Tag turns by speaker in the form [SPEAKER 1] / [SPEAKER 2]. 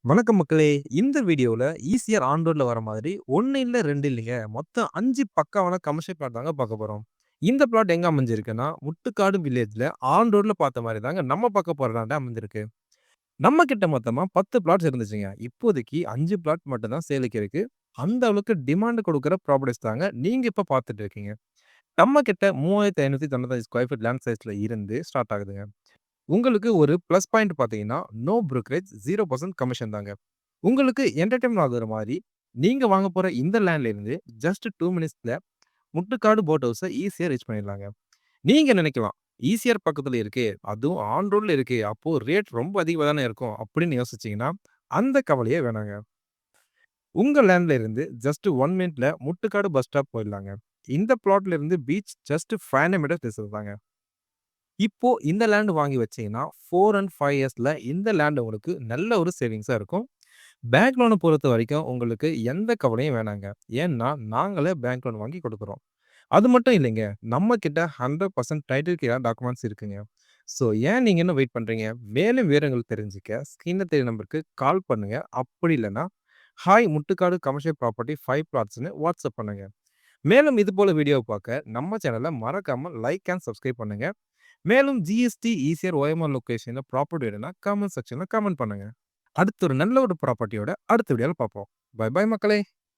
[SPEAKER 1] வணக்கம் மக்களே! இந்த வீடியோல ஈசிஆர் ஆன் ரோட்ல வர மாதிரி 1 இல்ல 2 இல்லைங்க. மொத்தம் 5 பக்காவான கமர்ஷியல் பிளாட் தாங்க பார்க்க போறோம். இந்த பிளாட் எங்க அமைஞ்சிருக்குன்னா, முட்டுக்காடு வில்லேஜ்ல ஆன் ரோட்ல பார்த்த மாரி தாங்க நம்ம பார்க்க போற லேண்ட் அமைஞ்சிருக்கு. நம்ம கிட்ட மொத்தமா 10 பிளாட்ஸ் இருந்துச்சுங்க. இப்போதைக்கு 5 பிளாட் மட்டும் தான் சேலுக்கு இருக்கு. அந்த அளவுக்கு டிமாண்ட் குடுக்குற ப்ராப்பர்ட்டீஸ் தாங்க நீங்க இப்ப பார்த்துட்டு இருக்கீங்க. நம்ம கிட்ட 3595 ஸ்கொயர் ஃபீட் லேண்ட் சைஸ்ல இருந்து ஸ்டார்ட் ஆகுதுங்க. உங்களுக்கு ஒரு பிளஸ் பாயிண்ட் பார்த்தீங்கன்னா, நோ ப்ரோக்கரேஜ் 0% கமிஷன் தாங்க. உங்களுக்கு என்டர்டெயின்மென்ட் ஆகுற மாரி, நீங்க வாங்க போற இந்த லேண்ட்ல இருந்து ஜஸ்ட் 2 மினிட்ஸ்ல முட்டுக்காடு போட் ஹவுஸ ஈஸியா ரீச் பண்ணிடலாங்க. நீங்க நினைக்கலாம், ஈசிஆர் பக்கத்துல இருக்கே, அதுவும் ஆன் ரோட்ல இருக்கே, அப்போ ரேட் ரொம்ப அதிகமா தானே இருக்கும் அப்படின்னு யோசிச்சீங்கன்னா, அந்த கவலையே வேணாங்க. உங்க லேண்ட்ல இருந்து ஜஸ்ட் 1 மினிட்ல முட்டுக்காடு பஸ் ஸ்டாப் போயிடலாங்க. இந்த பிளாட்ல இருந்து பீச் ஜஸ்ட் 500 மீட்டர்ஸ் டிஸ்டன்ஸ் தாங்க. இப்போ இந்த லேண்ட் வாங்கி வச்சீங்கன்னா, 4 அண்ட் 5 இயர்ஸ்ல இந்த லேண்ட் உங்களுக்கு நல்ல ஒரு சேவிங்ஸா இருக்கும். பேங்க் லோன பொறுத்தவரைக்கும் உங்களுக்கு எந்த கவலையும் வேணாங்க. ஏன்னா, நாங்களே பேங்க் லோன் வாங்கி குடுக்குறோம். அது மட்டும் இல்லைங்க. நம்ம கிட்ட 100% டைட்டில் கிளியர் டாக்குமெண்ட்ஸ் இருக்குங்க. ஸோ ஏன் நீங்க இன்னும் வெயிட் பண்றீங்க? மேலும் விவரங்கள் தெரிஞ்சுக்க ஸ்க்ரீன்ல தெரியிற நம்பருக்கு கால் பண்ணுங்க. அப்படி இல்லன்னா, ஹாய் முட்டுக்காடு கமர்ஷியல் ப்ராப்பர்ட்டி 5 பிளாட்ஸ்ன்னு வாட்ஸ்அப் பண்ணுங்க. மேலும் இது போல வீடியோவ பார்க்க நம்ம சேனல மறக்காம லைக் அண்ட் சப்ஸ்கிரைப் பண்ணுங்க. மேலும் ஜிஎஸ்டி, ஈசிஆர், ஓஎம்ஆர் லொகேஷன்ல ப்ராப்பர்ட்டி வேணும்னா காமெண்ட் செக்ஷன்ல காமெண்ட் பண்ணுங்க. அடுத்து ஒரு நல்ல ஒரு ப்ராப்பர்ட்டியோட அடுத்த வீடியோல பார்ப்போம். பை பை மக்களே!